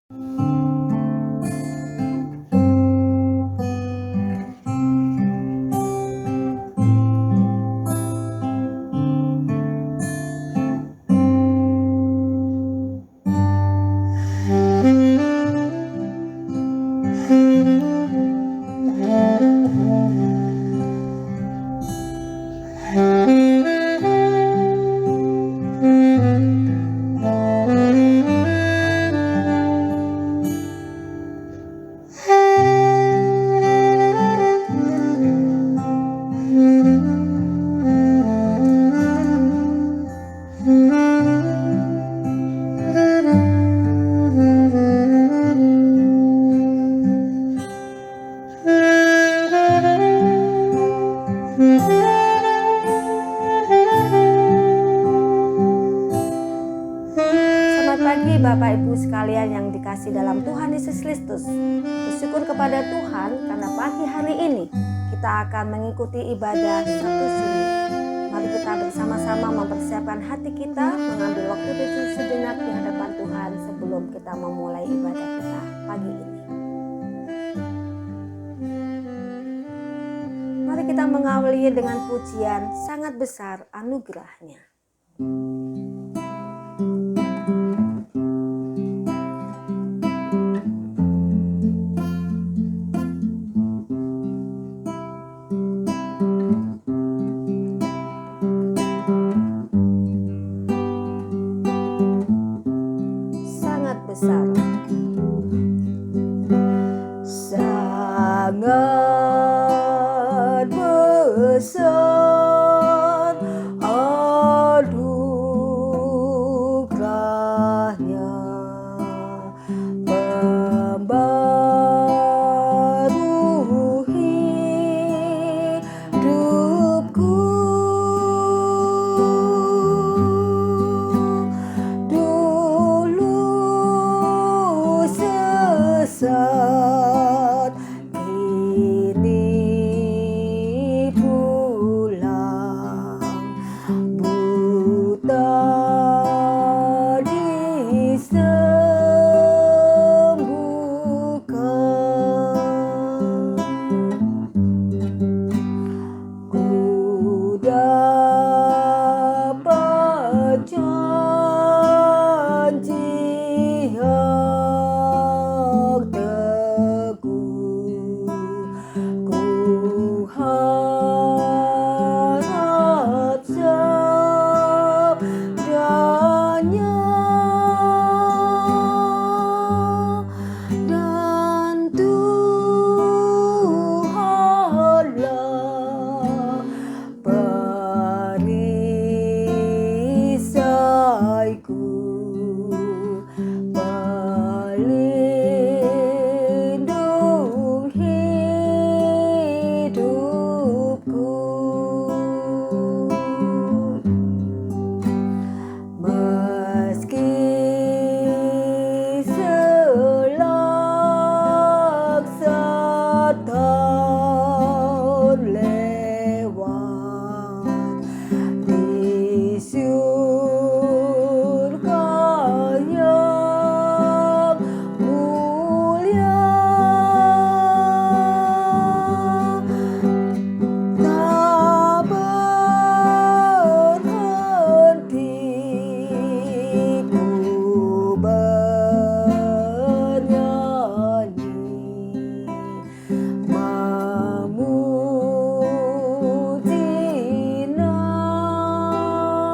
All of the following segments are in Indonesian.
Selamat pagi Bapak Ibu sekalian yang dikasih dalam Tuhan Yesus Kristus. Bersyukur kepada Tuhan karena pagi hari ini kita akan mengikuti ibadah Sabtu Sunyi. Mari kita bersama-sama mempersiapkan hati kita, mengambil waktu sejenak di hadapan Tuhan sebelum kita memulai ibadah kita pagi ini. Mari kita mengawali dengan pujian sangat besar anugerahnya. Sangat besar. Sangat besar anugerahnya, membaru hidupku. Dulu sesat, kini pulang, buta disembuhkan. Ku dapat janji yang teguh, ku harap sabdanya, dan Tuhanlah perisaiku, pelindung hidupku. Meski selaksa tahun lewat, di surga yang mulia, tak berhenti ku bernyanyi, memuji namanya.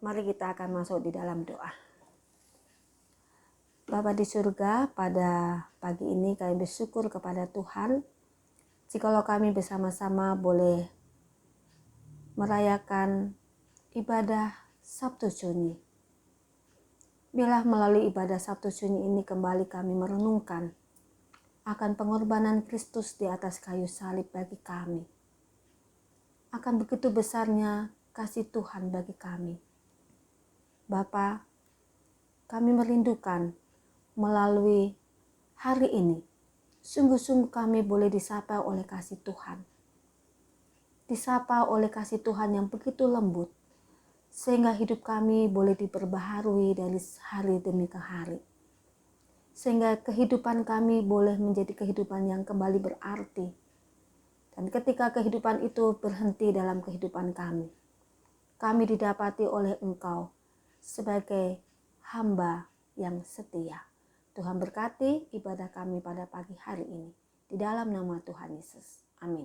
Mari kita akan masuk di dalam doa. Bapa di surga, pada pagi ini kami bersyukur kepada Tuhan jikalau kami bersama-sama boleh merayakan ibadah Sabtu Sunyi. Biarlah melalui ibadah Sabtu Sunyi ini kembali kami merenungkan akan pengorbanan Kristus di atas kayu salib bagi kami. Akan begitu besarnya kasih Tuhan bagi kami. Bapa, kami merindukan melalui hari ini, sungguh-sungguh kami boleh disapa oleh kasih Tuhan. disapa oleh kasih Tuhan yang begitu lembut, sehingga hidup kami boleh diperbaharui dari hari demi hari. Sehingga kehidupan kami boleh menjadi kehidupan yang kembali berarti. Dan ketika kehidupan itu berhenti dalam kehidupan kami didapati oleh Engkau sebagai hamba yang setia. Tuhan berkati ibadah kami pada pagi hari ini. Di dalam nama Tuhan Yesus. Amin.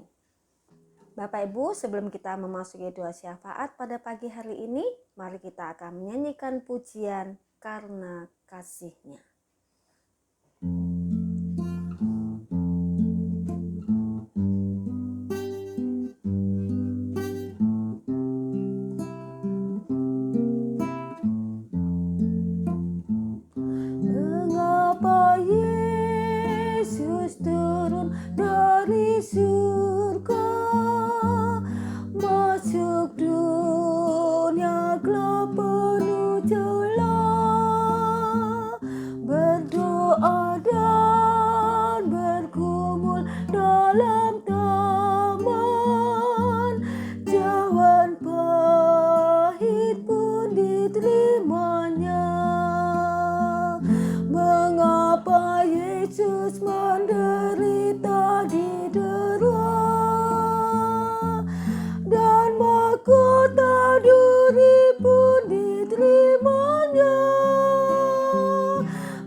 Bapak Ibu, sebelum kita memasuki doa syafaat pada pagi hari ini, mari kita akan menyanyikan pujian Karena Kasih-Nya. Mengapa Yesus turun dari surga, masuk dunia gelap penuh celah, berdoa dan bergumul dalam taman, cawan pahit pun diterimanya. Mengapa Yesus menderita di dera, dan mahkota duri pun diterimanya?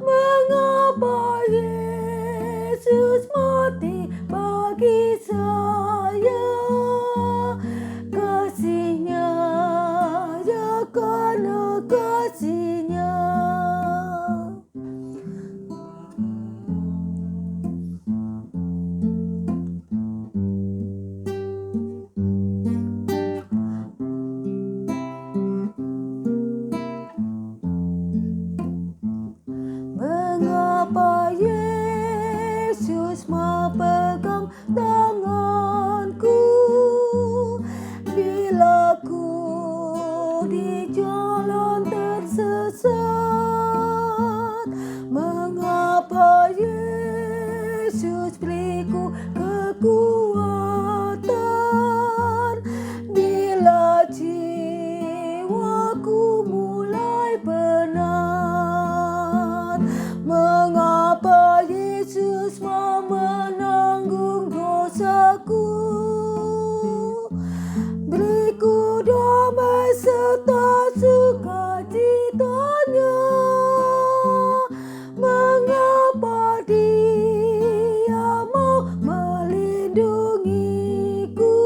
Mengapa Yesus mati bagi saya? Kasih-Nya, ya karena kasih-Nya. Mengapa Yesus memegang tanganku bila ku di jalan tersesat? Mengapa Yesus beriku kekuatan bila jiwaku mulai penat? Mengapa Yesus mau menanggung dosaku? Beriku damai serta sukacitanya. Mengapa Dia mau melindungiku?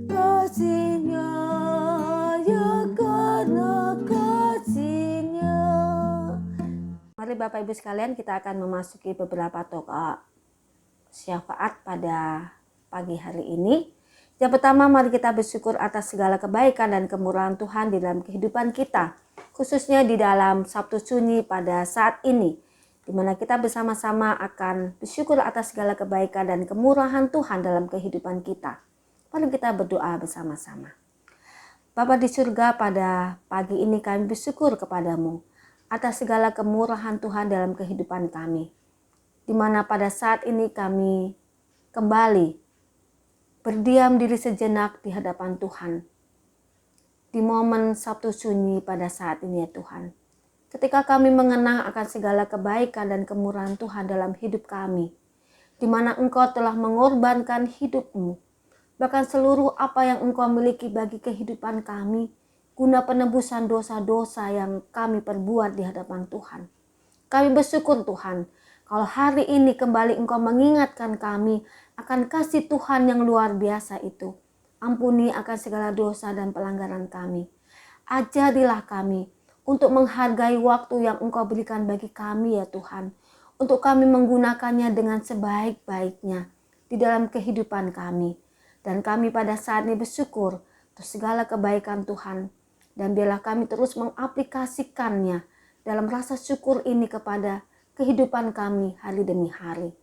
Kasih-Nya, ya karena kasih-Nya. Mari Bapak Ibu sekalian, kita akan memasuki beberapa doa syafaat pada pagi hari ini. Yang pertama, mari kita bersyukur atas segala kebaikan dan kemurahan Tuhan di dalam kehidupan kita, khususnya di dalam Sabtu Sunyi pada saat ini, di mana kita bersama-sama akan bersyukur atas segala kebaikan dan kemurahan Tuhan dalam kehidupan kita. Mari kita berdoa bersama-sama. Bapa di surga, pada pagi ini kami bersyukur kepadamu atas segala kemurahan Tuhan dalam kehidupan kami, di mana pada saat ini kami kembali berdiam diri sejenak di hadapan Tuhan, di momen Sabtu Sunyi pada saat ini ya Tuhan. Ketika kami mengenang akan segala kebaikan dan kemurahan Tuhan dalam hidup kami, di mana Engkau telah mengorbankan hidup-Mu, bahkan seluruh apa yang Engkau miliki bagi kehidupan kami, guna penebusan dosa-dosa yang kami perbuat di hadapan Tuhan. Kami bersyukur Tuhan, kalau hari ini kembali Engkau mengingatkan kami akan kasih Tuhan yang luar biasa itu. Ampuni akan segala dosa dan pelanggaran kami. Ajarilah kami untuk menghargai waktu yang Engkau berikan bagi kami ya Tuhan, untuk kami menggunakannya dengan sebaik-baiknya di dalam kehidupan kami. Dan kami pada saat ini bersyukur atas segala kebaikan Tuhan, dan biarlah kami terus mengaplikasikannya dalam rasa syukur ini kepada kehidupan kami hari demi hari.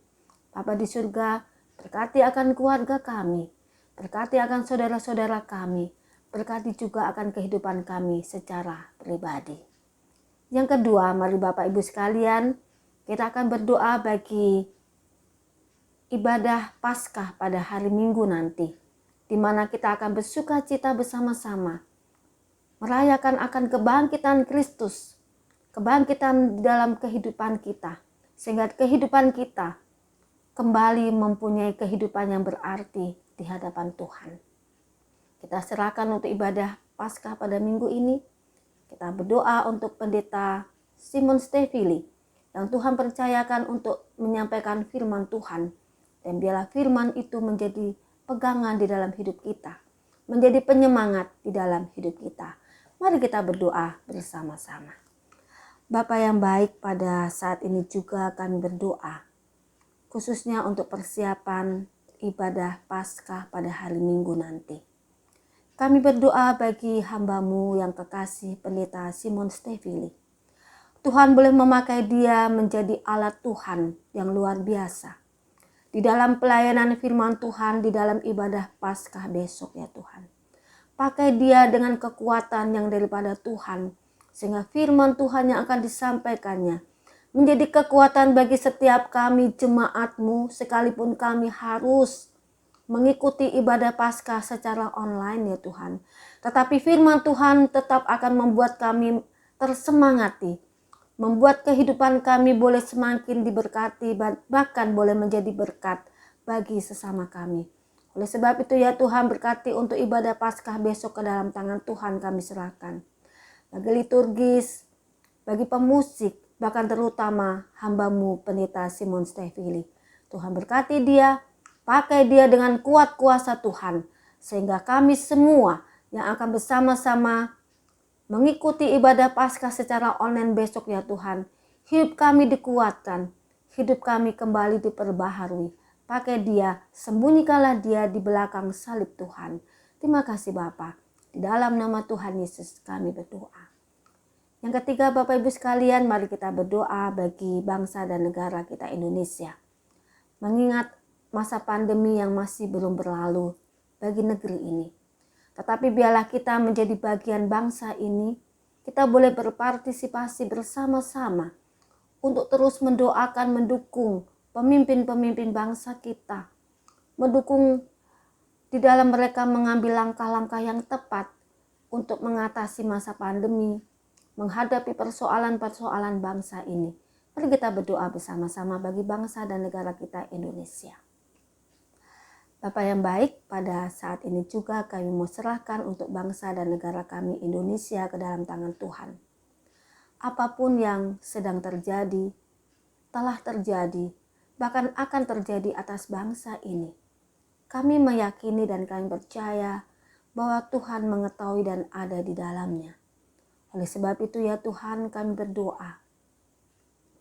Bapa di surga, berkati akan keluarga kami, berkati akan saudara-saudara kami, berkati juga akan kehidupan kami secara pribadi. Yang kedua, mari Bapak Ibu sekalian, kita akan berdoa bagi ibadah Paskah pada hari Minggu nanti. di mana kita akan bersuka cita bersama-sama, merayakan akan kebangkitan Kristus, kebangkitan dalam kehidupan kita, sehingga kehidupan kita kembali mempunyai kehidupan yang berarti di hadapan Tuhan. Kita serahkan untuk ibadah Paskah pada minggu ini. Kita berdoa untuk Pendeta Simon Stevili yang Tuhan percayakan untuk menyampaikan firman Tuhan. Dan biarlah firman itu menjadi pegangan di dalam hidup kita, menjadi penyemangat di dalam hidup kita. Mari kita berdoa bersama-sama. Bapa yang baik, pada saat ini juga kami berdoa, khususnya untuk persiapan ibadah Paskah pada hari Minggu nanti. Kami berdoa bagi hamba-Mu yang kekasih Pendeta Simon Stevili. Tuhan boleh memakai dia menjadi alat Tuhan yang luar biasa di dalam pelayanan firman Tuhan, di dalam ibadah Paskah besok ya Tuhan. Pakai dia dengan kekuatan yang daripada Tuhan, sehingga firman Tuhan yang akan disampaikannya menjadi kekuatan bagi setiap kami jemaat-Mu, sekalipun kami harus mengikuti ibadah Paskah secara online ya Tuhan. Tetapi firman Tuhan tetap akan membuat kami tersemangati, membuat kehidupan kami boleh semakin diberkati, bahkan boleh menjadi berkat bagi sesama kami. Oleh sebab itu ya Tuhan, berkati untuk ibadah Paskah besok ke dalam tangan Tuhan kami serahkan. Bagi liturgis, bagi pemusik, bahkan terutama hamba-Mu Pendeta Simon Stevili. Tuhan berkati dia, pakai dia dengan kuat kuasa Tuhan, sehingga kami semua yang akan bersama-sama mengikuti ibadah Paskah secara online besok ya Tuhan, hidup kami dikuatkan, hidup kami kembali diperbaharui. Pakai dia, sembunyikanlah dia di belakang salib Tuhan. Terima kasih Bapa. Di dalam nama Tuhan Yesus kami berdoa. Yang ketiga, Bapak Ibu sekalian, mari kita berdoa bagi bangsa dan negara kita Indonesia. Mengingat masa pandemi yang masih belum berlalu bagi negeri ini. Tetapi biarlah kita menjadi bagian bangsa ini, kita boleh berpartisipasi bersama-sama untuk terus mendoakan, mendukung pemimpin-pemimpin bangsa kita. Mendukung di dalam mereka mengambil langkah-langkah yang tepat untuk mengatasi masa pandemi, menghadapi persoalan-persoalan bangsa ini. Mari kita berdoa bersama-sama bagi bangsa dan negara kita Indonesia. Bapak yang baik, pada saat ini juga kami mau serahkan untuk bangsa dan negara kami Indonesia ke dalam tangan Tuhan. Apapun yang sedang terjadi, telah terjadi, bahkan akan terjadi atas bangsa ini. Kami meyakini dan kami percaya bahwa Tuhan mengetahui dan ada di dalamnya. Oleh sebab itu ya Tuhan, kami berdoa.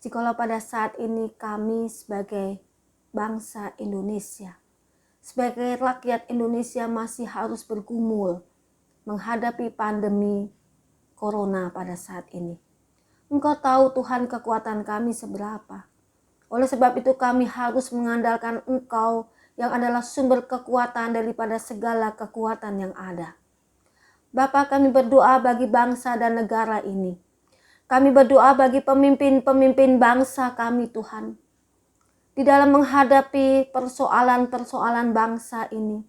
Jikalau pada saat ini kami sebagai bangsa Indonesia, sebagai rakyat Indonesia masih harus bergumul menghadapi pandemi corona pada saat ini. Engkau tahu Tuhan kekuatan kami seberapa. Oleh sebab itu kami harus mengandalkan Engkau yang adalah sumber kekuatan daripada segala kekuatan yang ada. Bapa, kami berdoa bagi bangsa dan negara ini. Kami berdoa bagi pemimpin-pemimpin bangsa kami Tuhan. Di dalam menghadapi persoalan-persoalan bangsa ini.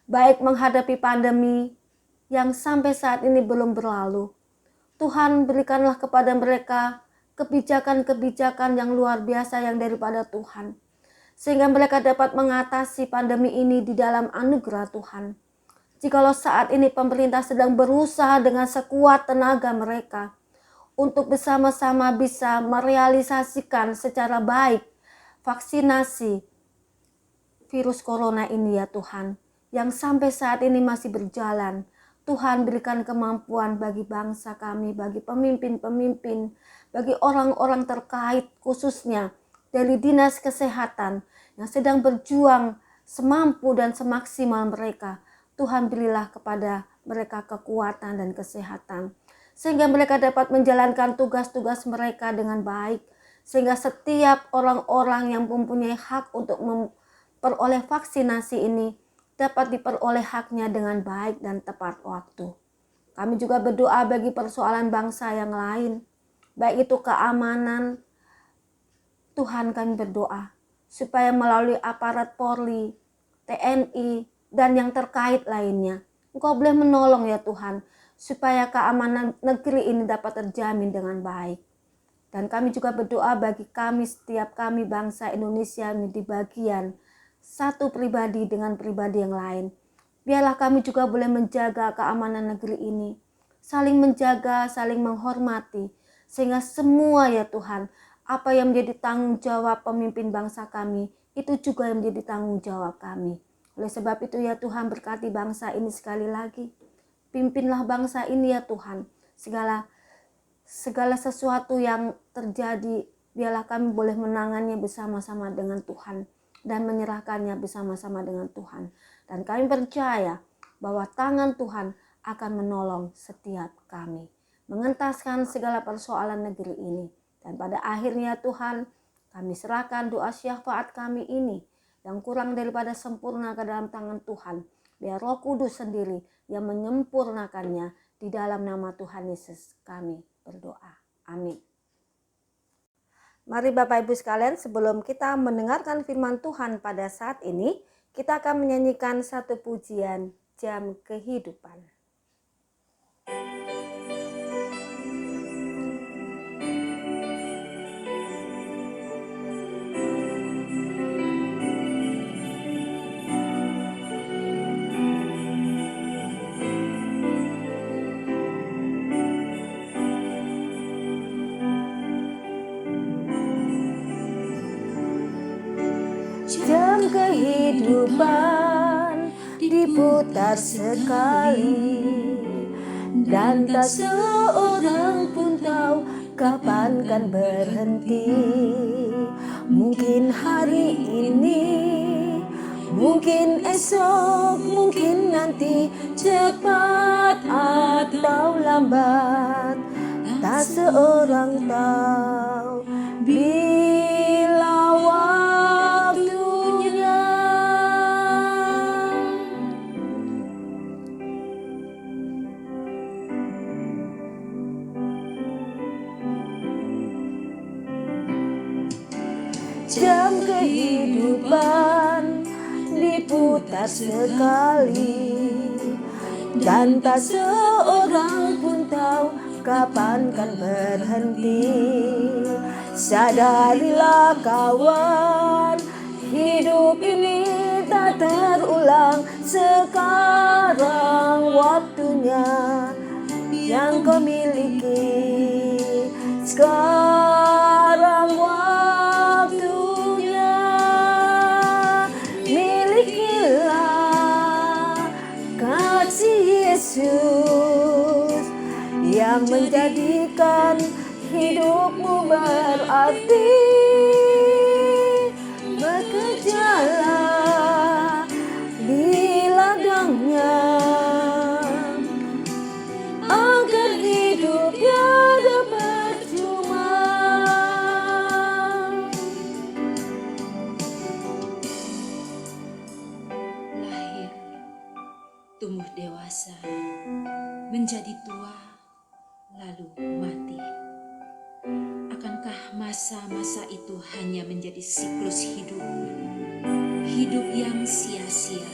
Baik menghadapi pandemi yang sampai saat ini belum berlalu. Tuhan, berikanlah kepada mereka kebijakan-kebijakan yang luar biasa yang daripada Tuhan. Sehingga mereka dapat mengatasi pandemi ini di dalam anugerah Tuhan. Jikalau saat ini pemerintah sedang berusaha dengan sekuat tenaga mereka untuk bersama-sama bisa merealisasikan secara baik vaksinasi virus corona ini ya Tuhan, yang sampai saat ini masih berjalan. Tuhan, berikan kemampuan bagi bangsa kami, bagi pemimpin-pemimpin, bagi orang-orang terkait khususnya dari dinas kesehatan yang sedang berjuang semampu dan semaksimal mereka. Tuhan, berilah kepada mereka kekuatan dan kesehatan, sehingga mereka dapat menjalankan tugas-tugas mereka dengan baik, sehingga setiap orang-orang yang mempunyai hak untuk memperoleh vaksinasi ini dapat diperoleh haknya dengan baik dan tepat waktu. Kami juga berdoa bagi persoalan bangsa yang lain, baik itu keamanan. Tuhan, kami berdoa supaya melalui aparat Polri, TNI, dan yang terkait lainnya. Engkau boleh menolong ya Tuhan, supaya keamanan negeri ini dapat terjamin dengan baik. Dan kami juga berdoa bagi kami, setiap kami bangsa Indonesia ini di bagian satu pribadi dengan pribadi yang lain. Biarlah kami juga boleh menjaga keamanan negeri ini, saling menjaga, saling menghormati, sehingga semua ya Tuhan, apa yang menjadi tanggung jawab pemimpin bangsa kami, itu juga yang menjadi tanggung jawab kami. Oleh sebab itu ya Tuhan, berkati bangsa ini sekali lagi. Pimpinlah bangsa ini ya Tuhan. Segala sesuatu yang terjadi, biarlah kami boleh menangannya bersama-sama dengan Tuhan dan menyerahkannya bersama-sama dengan Tuhan. Dan kami percaya bahwa tangan Tuhan akan menolong setiap kami, mengentaskan segala persoalan negeri ini. Dan pada akhirnya Tuhan, kami serahkan doa syafaat kami ini yang kurang daripada sempurna ke dalam tangan Tuhan. Biar Roh Kudus sendiri yang menyempurnakannya. Di dalam nama Tuhan Yesus kami berdoa. Amin. Mari Bapak Ibu sekalian, sebelum kita mendengarkan firman Tuhan pada saat ini, kita akan menyanyikan satu pujian, Jam Kehidupan. Jam kehidupan diputar sekali, dan tak seorang pun tahu kapan kan berhenti. Mungkin hari ini, mungkin esok, mungkin nanti, cepat atau lambat, tak seorang tahu bila waktunya. Jam kehidupan diputar sekali, dan tak seorang pun tahu kapan kan berhenti. Sadarilah kawan, hidup ini tak terulang. Sekarang waktunya yang kau miliki. Sekarang waktunya, milikilah kasih Yesus yang menjadikan hidupmu berarti. Bekerjalah di ladangnya agar hidupnya dapat percuma. Lahir, tumbuh dewasa, menjadi tua, lalu mati. Akankah masa-masa itu hanya menjadi siklus hidup yang sia-sia?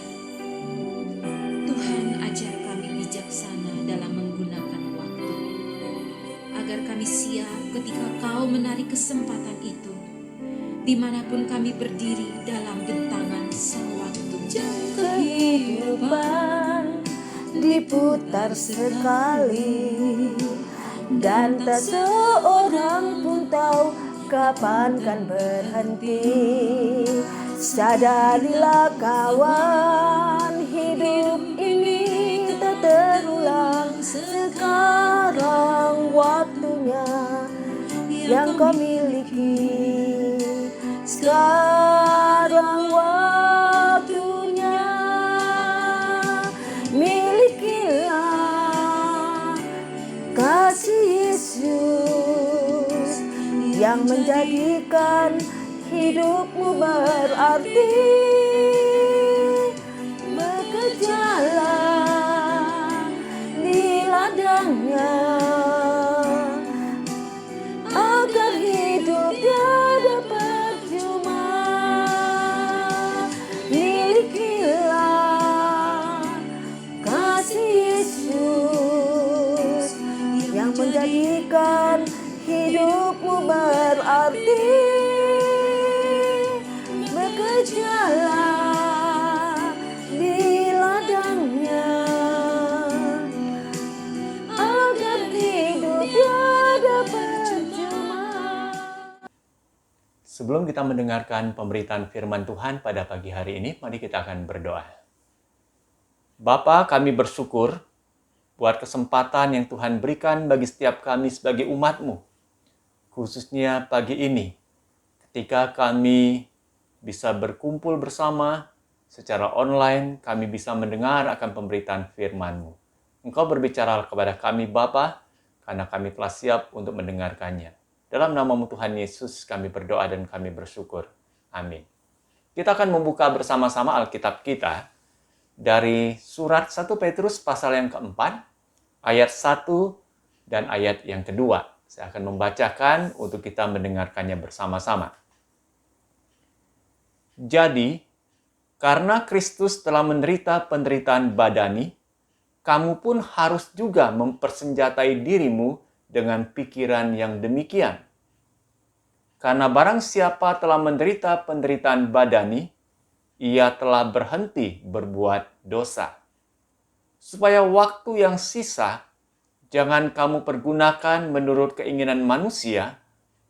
Tuhan, ajar kami bijaksana dalam menggunakan waktu, agar kami siap ketika Kau menarik kesempatan itu, dimanapun kami berdiri dalam gentangan sewaktu. Jam kehidupan diputar sekali, dan tak seorang pun tahu kapan kan berhenti. Sadarilah kawan, hidup ini tak terulang. Sekarang waktunya yang kau miliki. Sekarang waktunya, milikilah kasih Yesus yang menjadikan hidupmu berarti. Bekerjalah di ladangnya agar hidupnya dapat cuma. Milikilah menjadikan hidupmu berarti. Bekerjalah di ladangnya agar hidupnya dapat berjemaah. Sebelum kita mendengarkan pemberitaan firman Tuhan pada pagi hari ini, mari kita akan berdoa. Bapa, kami bersyukur buat kesempatan yang Tuhan berikan bagi setiap kami sebagai umat-Mu. Khususnya pagi ini, ketika kami bisa berkumpul bersama secara online, kami bisa mendengar akan pemberitaan firman-Mu. Engkau berbicara kepada kami, Bapa, karena kami telah siap untuk mendengarkannya. Dalam nama-Mu Tuhan Yesus kami berdoa dan kami bersyukur. Amin. Kita akan membuka bersama-sama Alkitab kita dari surat 1 Petrus pasal yang keempat, ayat 1 dan ayat yang kedua. Saya akan membacakan untuk kita mendengarkannya bersama-sama. Jadi, karena Kristus telah menderita penderitaan badani, kamu pun harus juga mempersenjatai dirimu dengan pikiran yang demikian. Karena barang siapa telah menderita penderitaan badani, ia telah berhenti berbuat dosa. Supaya waktu yang sisa, jangan kamu pergunakan menurut keinginan manusia,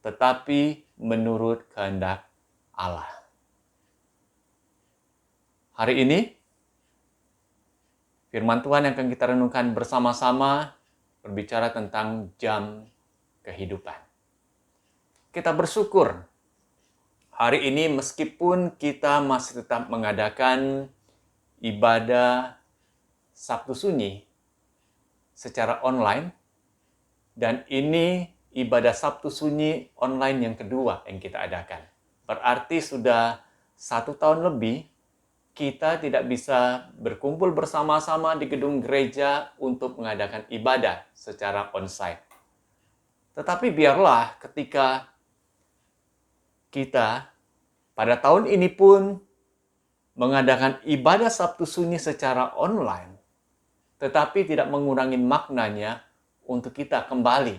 tetapi menurut kehendak Allah. Hari ini, firman Tuhan yang akan kita renungkan bersama-sama berbicara tentang jam kehidupan. Kita bersyukur hari ini meskipun kita masih tetap mengadakan ibadah Sabtu Sunyi secara online, dan ini ibadah Sabtu Sunyi online yang kedua yang kita adakan. Berarti sudah 1 tahun lebih kita tidak bisa berkumpul bersama-sama di gedung gereja untuk mengadakan ibadah secara onsite. Tetapi biarlah ketika kita pada tahun ini pun mengadakan ibadah Sabtu Sunyi secara online, tetapi tidak mengurangi maknanya untuk kita kembali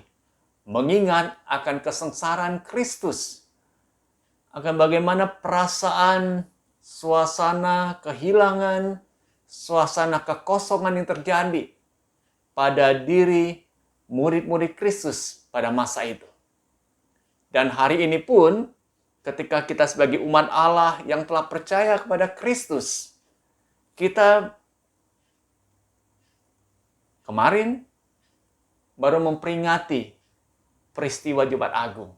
mengingat akan kesengsaraan Kristus, akan bagaimana perasaan suasana kehilangan, suasana kekosongan yang terjadi pada diri murid-murid Kristus pada masa itu. Dan hari ini pun, ketika kita sebagai umat Allah yang telah percaya kepada Kristus, kita kemarin baru memperingati peristiwa Jumat Agung,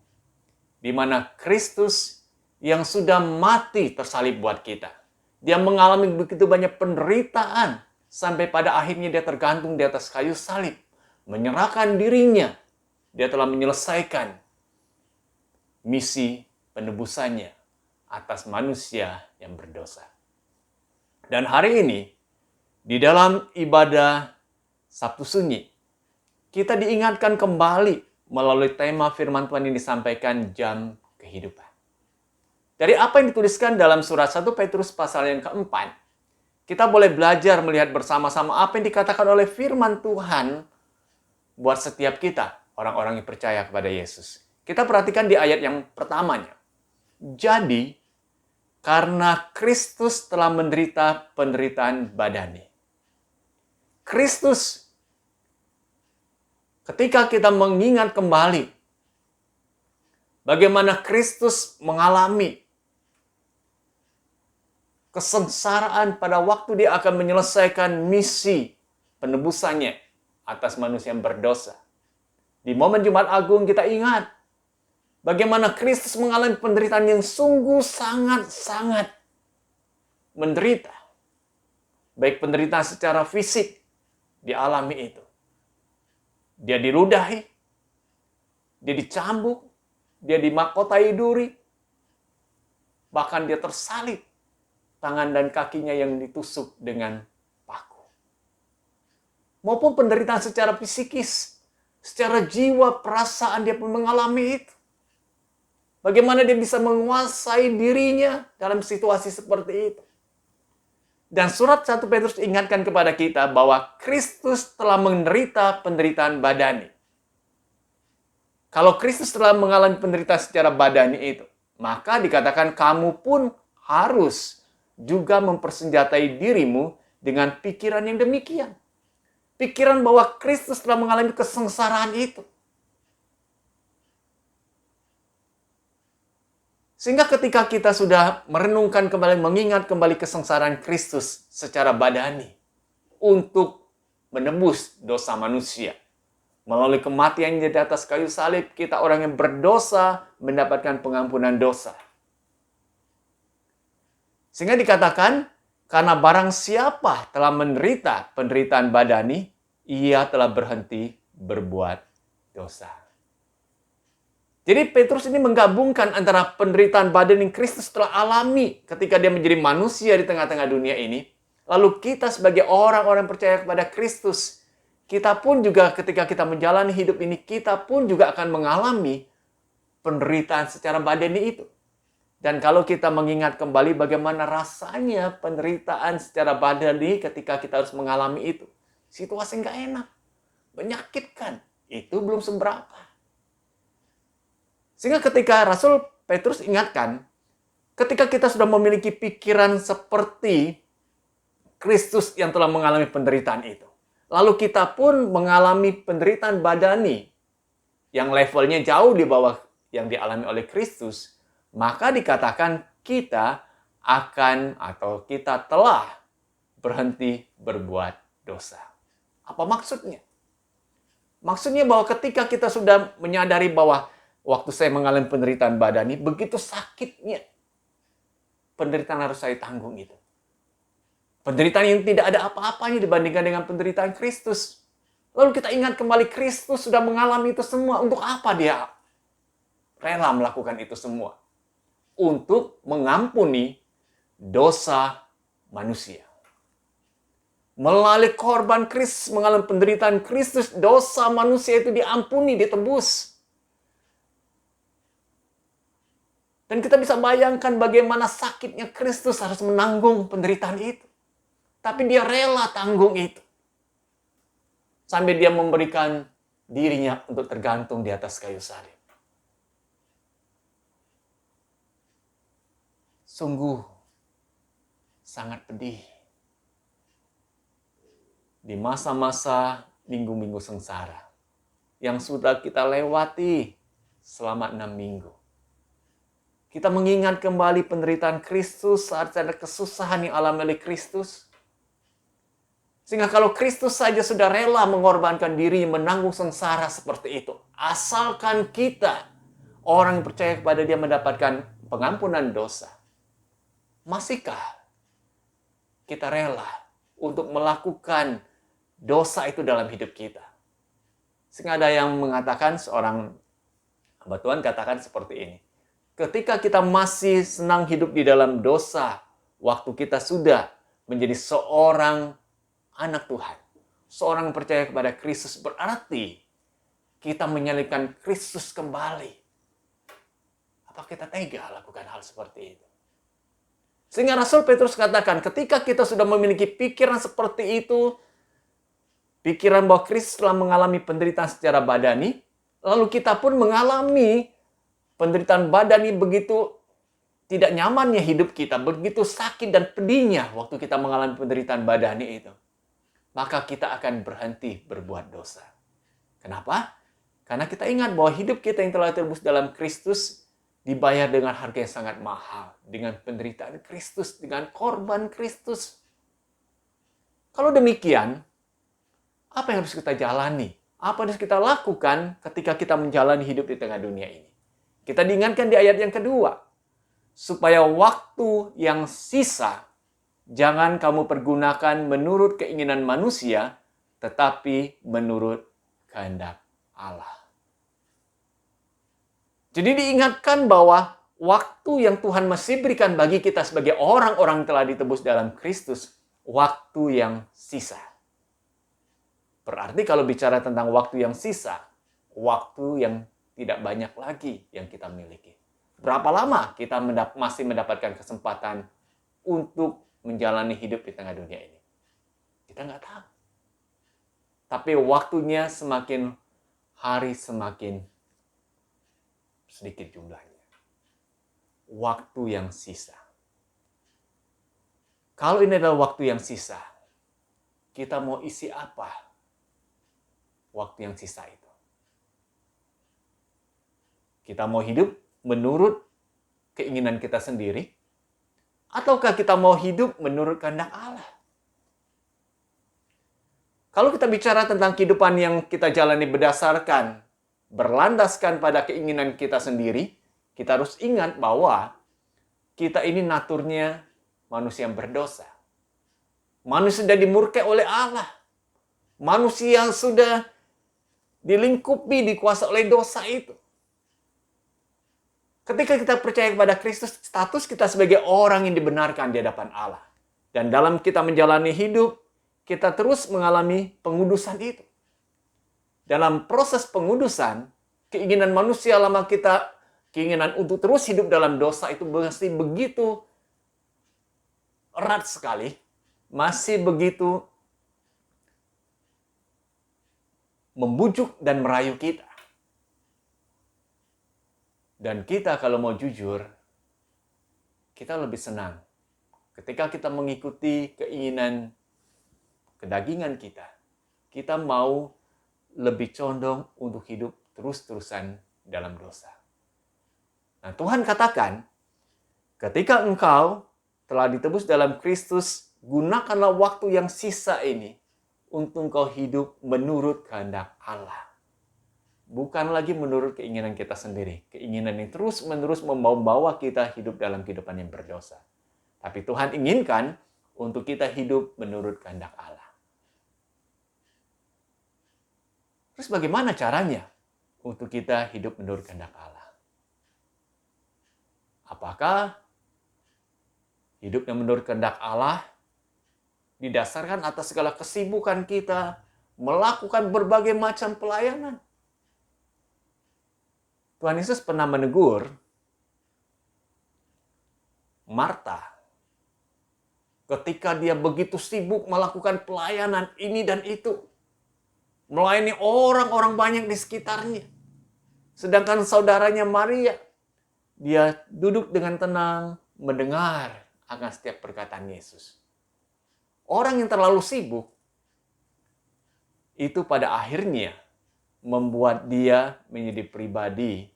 di mana Kristus yang sudah mati tersalib buat kita. Dia mengalami begitu banyak penderitaan, sampai pada akhirnya dia tergantung di atas kayu salib, menyerahkan dirinya. Dia telah menyelesaikan misi penebusannya atas manusia yang berdosa. Dan hari ini, di dalam ibadah Sabtu Sunyi, kita diingatkan kembali melalui tema firman Tuhan yang disampaikan jam kehidupan. Dari apa yang dituliskan dalam surat 1 Petrus pasal yang keempat, kita boleh belajar melihat bersama-sama apa yang dikatakan oleh firman Tuhan buat setiap kita, orang-orang yang percaya kepada Yesus. Kita perhatikan di ayat yang pertamanya. Jadi, karena Kristus telah menderita penderitaan badani. Kristus, ketika kita mengingat kembali bagaimana Kristus mengalami kesengsaraan pada waktu dia akan menyelesaikan misi penebusannya atas manusia yang berdosa. Di momen Jumat Agung kita ingat bagaimana Kristus mengalami penderitaan yang sungguh sangat-sangat menderita. Baik penderitaan secara fisik dialami itu. Dia diludahi, dia dicambuk, dia dimahkotai duri, bahkan dia tersalib. Tangan dan kakinya yang ditusuk dengan paku. Maupun penderitaan secara psikis, secara jiwa, perasaan dia pun mengalami itu. Bagaimana dia bisa menguasai dirinya dalam situasi seperti itu. Dan surat 1 Petrus ingatkan kepada kita bahwa Kristus telah menderita penderitaan badani. Kalau Kristus telah mengalami penderitaan secara badani itu, maka dikatakan kamu pun harus juga mempersenjatai dirimu dengan pikiran yang demikian. Pikiran bahwa Kristus telah mengalami kesengsaraan itu. Sehingga ketika kita sudah merenungkan kembali, mengingat kembali kesengsaraan Kristus secara badani untuk menebus dosa manusia. Melalui kematiannya di atas kayu salib, kita orang yang berdosa mendapatkan pengampunan dosa. Sehingga dikatakan, karena barang siapa telah menderita penderitaan badani, ia telah berhenti berbuat dosa. Jadi Petrus ini menggabungkan antara penderitaan badani yang Kristus telah alami ketika dia menjadi manusia di tengah-tengah dunia ini. Lalu kita sebagai orang-orang percaya kepada Kristus, kita pun juga ketika kita menjalani hidup ini, kita pun juga akan mengalami penderitaan secara badani itu. Dan kalau kita mengingat kembali bagaimana rasanya penderitaan secara badani ketika kita harus mengalami itu. Situasi nggak enak, menyakitkan, itu belum seberapa. Sehingga ketika Rasul Petrus ingatkan, ketika kita sudah memiliki pikiran seperti Kristus yang telah mengalami penderitaan itu, lalu kita pun mengalami penderitaan badani yang levelnya jauh di bawah yang dialami oleh Kristus, maka dikatakan kita akan atau kita telah berhenti berbuat dosa. Apa maksudnya? Maksudnya bahwa ketika kita sudah menyadari bahwa waktu saya mengalami penderitaan badani, begitu sakitnya penderitaan harus saya tanggung itu. Penderitaan yang tidak ada apa-apanya dibandingkan dengan penderitaan Kristus. Lalu kita ingat kembali Kristus sudah mengalami itu semua. Untuk apa dia rela melakukan itu semua? Untuk mengampuni dosa manusia. Melalui korban Kristus, mengalami penderitaan Kristus, dosa manusia itu diampuni, ditebus. Dan kita bisa bayangkan bagaimana sakitnya Kristus harus menanggung penderitaan itu. Tapi dia rela tanggung itu. Sampai dia memberikan dirinya untuk tergantung di atas kayu salib. Sungguh sangat pedih. Di masa-masa minggu-minggu sengsara yang sudah kita lewati selama 6 minggu. Kita mengingat kembali penderitaan Kristus saat ada kesusahan yang alami oleh Kristus. Sehingga kalau Kristus saja sudah rela mengorbankan diri menanggung sengsara seperti itu. Asalkan kita, orang yang percaya kepada dia mendapatkan pengampunan dosa. Masihkah kita rela untuk melakukan dosa itu dalam hidup kita? Sehingga ada yang mengatakan, seorang hamba Tuhan katakan seperti ini. Ketika kita masih senang hidup di dalam dosa, waktu kita sudah menjadi seorang anak Tuhan, seorang yang percaya kepada Kristus, berarti kita menyalibkan Kristus kembali. Apa kita tega lakukan hal seperti itu? Sehingga Rasul Petrus katakan, ketika kita sudah memiliki pikiran seperti itu, pikiran bahwa Kristus telah mengalami penderitaan secara badani, lalu kita pun mengalami penderitaan badani begitu tidak nyamannya hidup kita, begitu sakit dan pedihnya waktu kita mengalami penderitaan badani itu. Maka kita akan berhenti berbuat dosa. Kenapa? Karena kita ingat bahwa hidup kita yang telah tertebus dalam Kristus dibayar dengan harga yang sangat mahal. Dengan penderitaan Kristus, dengan korban Kristus. Kalau demikian, apa yang harus kita jalani? Apa yang harus kita lakukan ketika kita menjalani hidup di tengah dunia ini? Kita diingatkan di ayat yang kedua, supaya waktu yang sisa, jangan kamu pergunakan menurut keinginan manusia, tetapi menurut kehendak Allah. Jadi diingatkan bahwa waktu yang Tuhan masih berikan bagi kita sebagai orang-orang telah ditebus dalam Kristus, waktu yang sisa. Berarti kalau bicara tentang waktu yang sisa, waktu yang tidak banyak lagi yang kita miliki. Berapa lama kita masih mendapatkan kesempatan untuk menjalani hidup di tengah dunia ini? Kita nggak tahu. Tapi waktunya semakin hari semakin sedikit jumlahnya. Waktu yang sisa. Kalau ini adalah waktu yang sisa, kita mau isi apa waktu yang sisa itu? Kita mau hidup menurut keinginan kita sendiri, ataukah kita mau hidup menurut kehendak Allah? Kalau kita bicara tentang kehidupan yang kita jalani berdasarkan, berlandaskan pada keinginan kita sendiri, kita harus ingat bahwa kita ini naturnya manusia yang berdosa. Manusia sudah dimurkai oleh Allah. Manusia yang sudah dilingkupi, dikuasai oleh dosa itu. Ketika kita percaya kepada Kristus, status kita sebagai orang yang dibenarkan di hadapan Allah. Dan dalam kita menjalani hidup, kita terus mengalami pengudusan itu. Dalam proses pengudusan, keinginan manusia lama kita, keinginan untuk terus hidup dalam dosa itu masih begitu erat sekali, masih begitu membujuk dan merayu kita. Dan kita kalau mau jujur, kita lebih senang ketika kita mengikuti keinginan kedagingan kita. Kita mau lebih condong untuk hidup terus-terusan dalam dosa. Nah, Tuhan katakan, ketika engkau telah ditebus dalam Kristus, gunakanlah waktu yang sisa ini untuk engkau hidup menurut kehendak Allah. Bukan lagi menurut keinginan kita sendiri. Keinginan yang terus-menerus membawa kita hidup dalam kehidupan yang berdosa. Tapi Tuhan inginkan untuk kita hidup menurut kehendak Allah. Terus bagaimana caranya untuk kita hidup menurut kehendak Allah? Apakah hidup yang menurut kehendak Allah didasarkan atas segala kesibukan kita melakukan berbagai macam pelayanan? Tuhan Yesus pernah menegur Marta ketika dia begitu sibuk melakukan pelayanan ini dan itu. Melayani orang-orang banyak di sekitarnya. Sedangkan saudaranya Maria, dia duduk dengan tenang, mendengar akan setiap perkataan Yesus. Orang yang terlalu sibuk, itu pada akhirnya membuat dia menjadi pribadi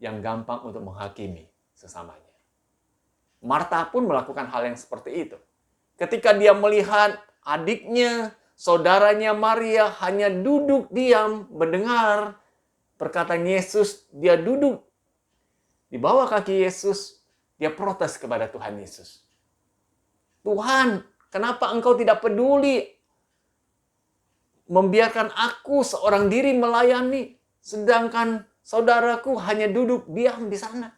yang gampang untuk menghakimi sesamanya. Marta pun melakukan hal yang seperti itu. Ketika dia melihat adiknya, saudaranya Maria hanya duduk diam, mendengar perkataan Yesus, dia duduk di bawah kaki Yesus, dia protes kepada Tuhan Yesus. Tuhan, kenapa engkau tidak peduli membiarkan aku seorang diri melayani, sedangkan saudaraku hanya duduk diam di sana?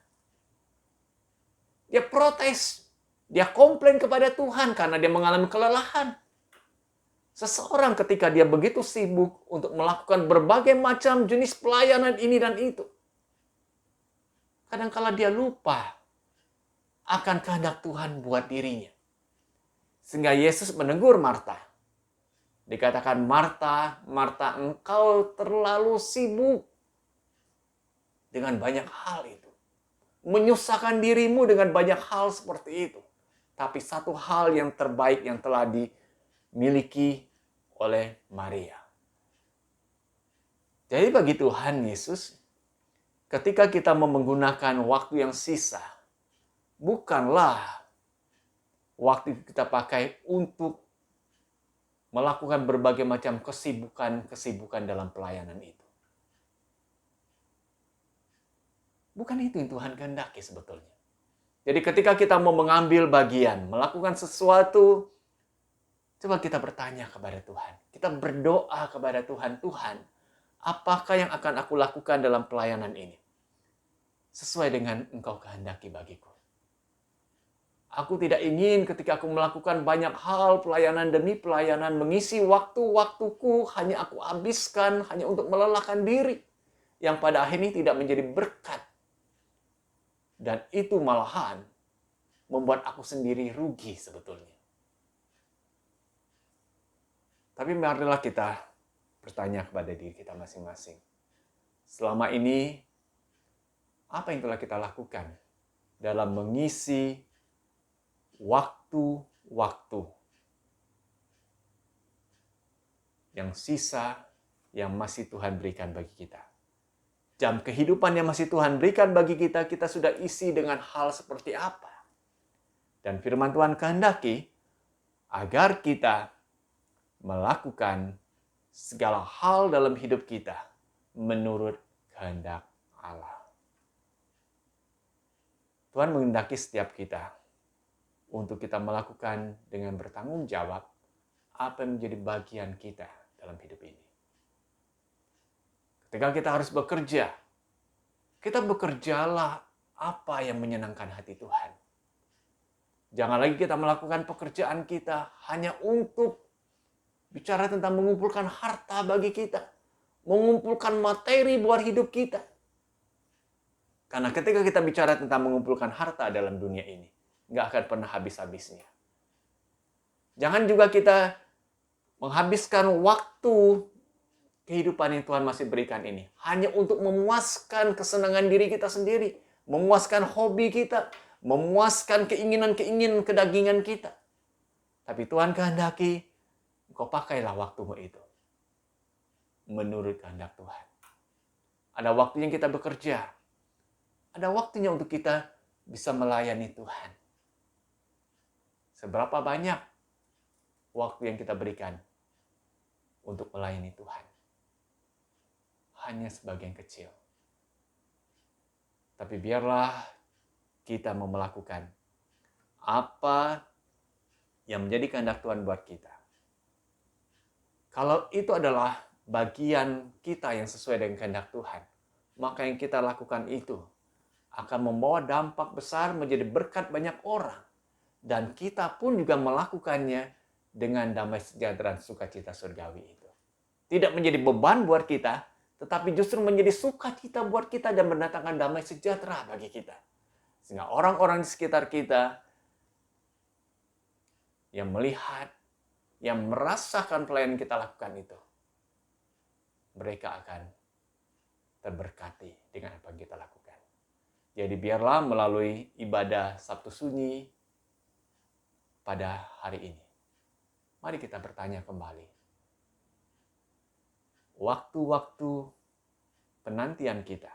Dia protes, dia komplain kepada Tuhan karena dia mengalami kelelahan. Seseorang ketika dia begitu sibuk untuk melakukan berbagai macam jenis pelayanan ini dan itu, kadang-kala dia lupa akan kehendak Tuhan buat dirinya. Sehingga Yesus menegur Marta. Dikatakan, Marta, Marta, engkau terlalu sibuk dengan banyak hal itu. Menyusahkan dirimu dengan banyak hal seperti itu. Tapi satu hal yang terbaik yang telah dimiliki oleh Maria. Jadi bagi Tuhan Yesus, ketika kita mau menggunakan waktu yang sisa, bukanlah waktu kita pakai untuk melakukan berbagai macam kesibukan dalam pelayanan itu. Bukan itu yang Tuhan kehendaki sebetulnya. Jadi ketika kita mau mengambil bagian, melakukan sesuatu, coba kita bertanya kepada Tuhan. Kita berdoa kepada Tuhan. Tuhan, apakah yang akan aku lakukan dalam pelayanan ini? Sesuai dengan Engkau kehendaki bagiku. Aku tidak ingin ketika aku melakukan banyak hal, pelayanan demi pelayanan, mengisi waktu-waktuku, hanya aku habiskan, hanya untuk melelahkan diri. Yang pada akhirnya tidak menjadi berkat. Dan itu malahan membuat aku sendiri rugi sebetulnya. Tapi marilah kita bertanya kepada diri kita masing-masing. Selama ini, Apa yang telah kita lakukan dalam mengisi waktu-waktu yang sisa yang masih Tuhan berikan bagi kita. Jam kehidupan yang masih Tuhan berikan bagi kita, kita sudah isi dengan hal seperti apa. Dan firman Tuhan kehendaki agar kita melakukan segala hal dalam hidup kita menurut kehendak Allah. Tuhan menghendaki setiap kita untuk kita melakukan dengan bertanggung jawab apa yang menjadi bagian kita dalam hidup ini. Ketika kita harus bekerja, kita bekerjalah apa yang menyenangkan hati Tuhan. Jangan lagi kita melakukan pekerjaan kita hanya untuk bicara tentang mengumpulkan harta bagi kita, mengumpulkan materi buat hidup kita. Karena ketika kita bicara tentang mengumpulkan harta dalam dunia ini, nggak akan pernah habis-habisnya. Jangan juga kita menghabiskan waktu kehidupan yang Tuhan masih berikan ini hanya untuk memuaskan kesenangan diri kita sendiri, memuaskan hobi kita, memuaskan keinginan-keinginan kedagingan kita. Tapi Tuhan kehendaki, engkau pakailah waktumu itu menurut kehendak Tuhan. Ada waktunya kita bekerja. Ada waktunya untuk kita bisa melayani Tuhan. Seberapa banyak waktu yang kita berikan untuk melayani Tuhan? Hanya sebagian kecil. Tapi biarlah kita mau melakukan apa yang menjadi kehendak Tuhan buat kita. Kalau itu adalah bagian kita yang sesuai dengan kehendak Tuhan, maka yang kita lakukan itu akan membawa dampak besar menjadi berkat banyak orang. Dan kita pun juga melakukannya dengan damai sejahtera dan sukacita surgawi itu. Tidak menjadi beban buat kita, tetapi justru menjadi sukacita buat kita dan mendatangkan damai sejahtera bagi kita. Sehingga orang-orang di sekitar kita yang melihat, yang merasakan pelayanan kita lakukan itu, mereka akan terberkati dengan apa yang kita lakukan. Jadi biarlah melalui ibadah Sabtu Sunyi pada hari ini, mari kita bertanya kembali. Waktu-waktu penantian kita,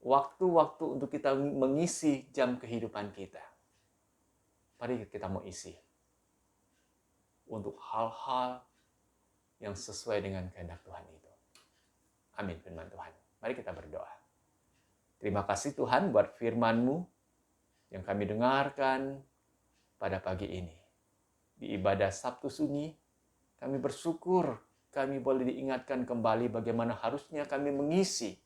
waktu-waktu untuk kita mengisi jam kehidupan kita, mari kita mau isi untuk hal-hal yang sesuai dengan kehendak Tuhan itu. Amin, firman Tuhan. Mari kita berdoa. Terima kasih Tuhan buat firman-Mu yang kami dengarkan pada pagi ini. Di ibadah Sabtu Sunyi, kami bersyukur kami boleh diingatkan kembali bagaimana harusnya kami mengisi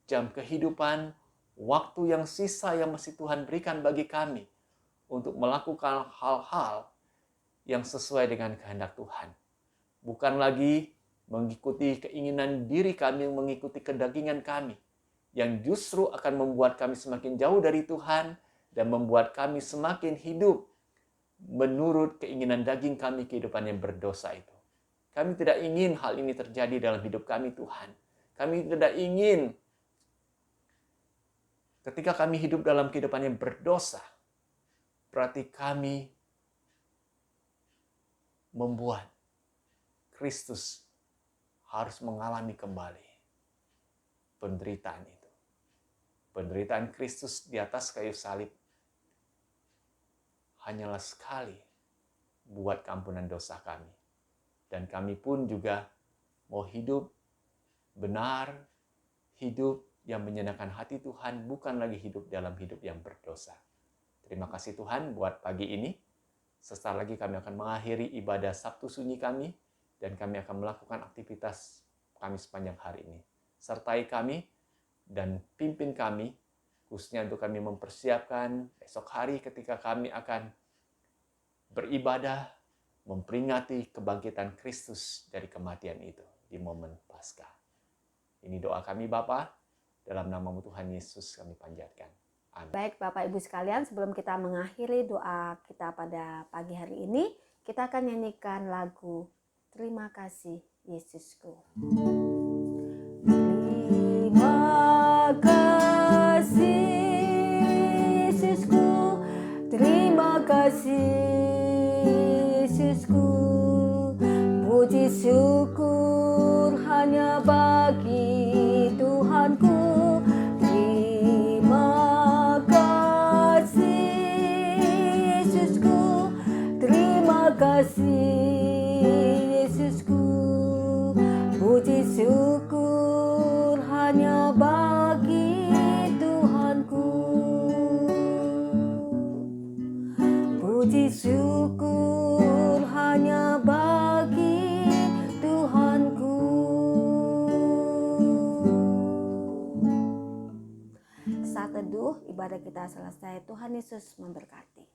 jam kehidupan, waktu yang sisa yang masih Tuhan berikan bagi kami untuk melakukan hal-hal yang sesuai dengan kehendak Tuhan. Bukan lagi mengikuti keinginan diri kami, mengikuti kedagingan kami, yang justru akan membuat kami semakin jauh dari Tuhan dan membuat kami semakin hidup menurut keinginan daging kami, kehidupan yang berdosa itu. Kami tidak ingin hal ini terjadi dalam hidup kami, Tuhan. Kami tidak ingin ketika kami hidup dalam kehidupan yang berdosa, berarti kami membuat Kristus harus mengalami kembali penderitaan itu. Penderitaan Kristus di atas kayu salib hanyalah sekali buat keampunan dosa kami. Dan kami pun juga mau hidup benar, hidup yang menyenangkan hati Tuhan, bukan lagi hidup dalam hidup yang berdosa. Terima kasih Tuhan buat pagi ini. Sesaat lagi kami akan mengakhiri ibadah Sabtu Sunyi kami, dan kami akan melakukan aktivitas kami sepanjang hari ini. Sertai kami dan pimpin kami, khususnya untuk kami mempersiapkan esok hari ketika kami akan beribadah, memperingati kebangkitan Kristus dari kematian itu di momen Paskah. Ini doa kami Bapa, dalam nama-Mu Tuhan Yesus kami panjatkan. Amin. Baik Bapak Ibu sekalian, sebelum kita mengakhiri doa kita pada pagi hari ini, kita akan nyanyikan lagu Terima Kasih Yesusku. Terima kasih ibadah kita selesai. Tuhan Yesus memberkati.